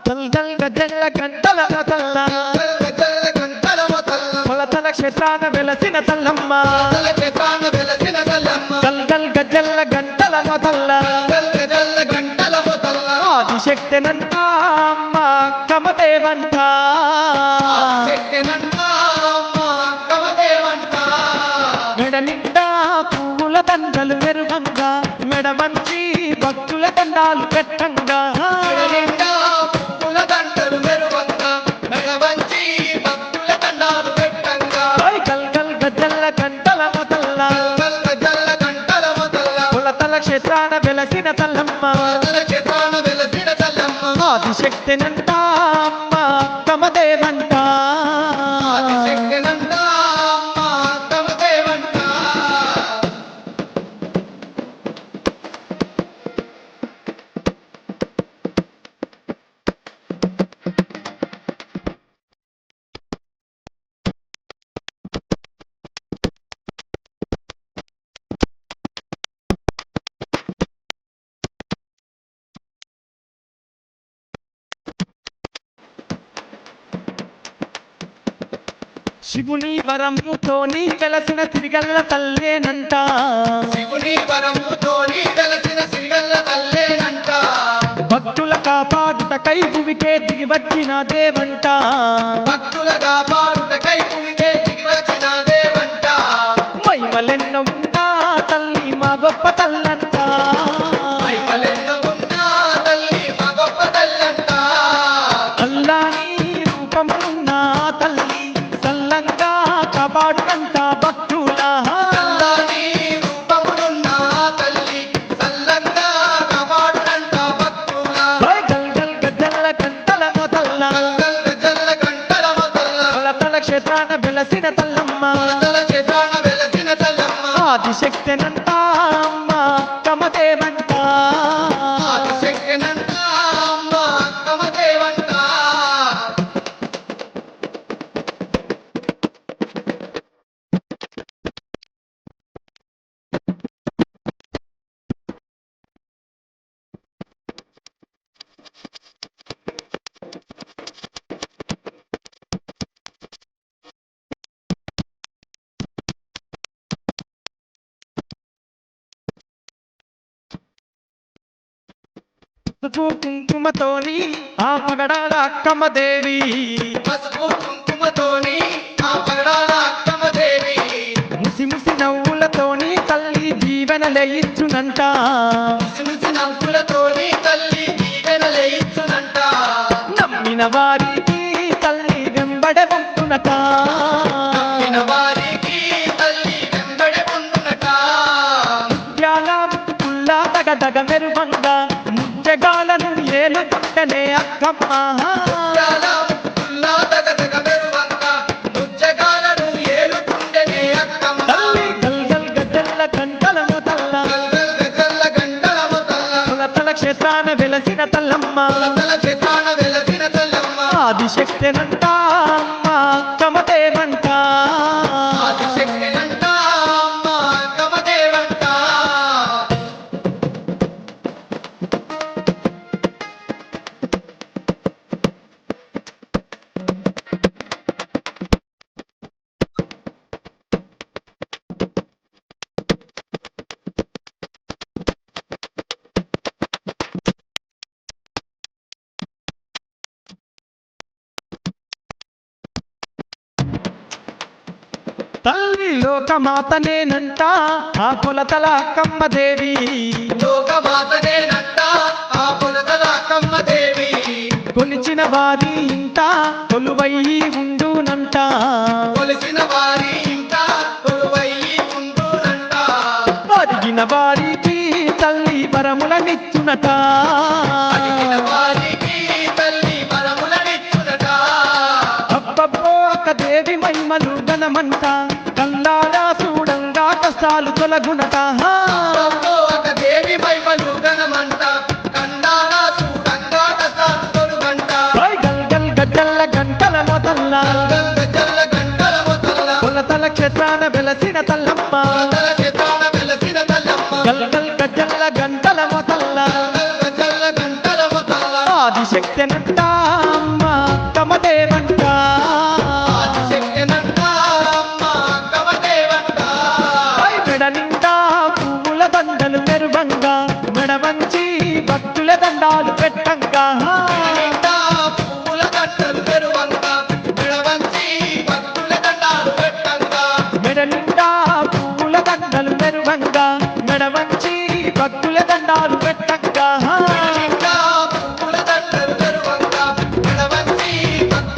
దల్ గజల గంటల మొదల్ల కొలతల క్షేత్రాన వెలసిన తల్లమ్మ దల్ గజల గంటల మొదల్ల ఆదిశక్తినంట అమ్మ కమదేవంట మెడ నిండా పువ్వుల దండలు మెరుగంగా మెడ మంచి భక్తుల దండాలు పెట్టంగా క్షేత్రాన వెలసిన తల్లమ్మ ఆదిశక్తినంట అమ్మ కమదేవంట శివుని వరముతోని వెలసిన సిరిగల్ల తల్లేనంట భక్తుల కాపాడుటకై భువికే దిగి వచ్చిన దేవంట మహిమలెన్నో ఉన్నా తల్లి మా గొప్ప తల్లంట అల్లాని రూపమున్న తల్లి సల్లంగా కాపాడునంట భక్తుల క్షేత్రాన వెలసిన తల్లమ్మ ఆదిశక్తినంట అమ్మ కమదేవంట కుంకుమతోని ఆ పగడాల అక్కమ్మదేవి ముసి ముసి నవ్వులతోని తల్లి జీవన లేయిచ్చునంట నమ్మిన వారికి తల్లి వెంబడ పంపునట దగ మెరువంగా ముచ్చగాలను ఏలుకుంటేనే అక్కమ్మ గజల్ల గంటలను తల్ల క్షేత్రాన వెలసిన తల్లమ్మ ఆదిశక్తినంట అమ్మ కమదేవంట తల్లి లోకమాతనేనంట ఆ కొలతల అక్కమ్మదేవి కొలిచిన వారి ఇంట కొలువై ఉండునంట అడిగిన వారికి తల్లి వరములనిచ్చునట అబ్బబ్బో ఒక దేవి మహిమలు గణమంట కల్లారా చూడంగా కష్టాలు తొలగునట గజల్ల గంటల మొదల్ల కొలతల క్షేత్రాన వెలసిన తల్లమ్మ గజల్ల గంటల మొదల్ల ఆదిశక్తినంట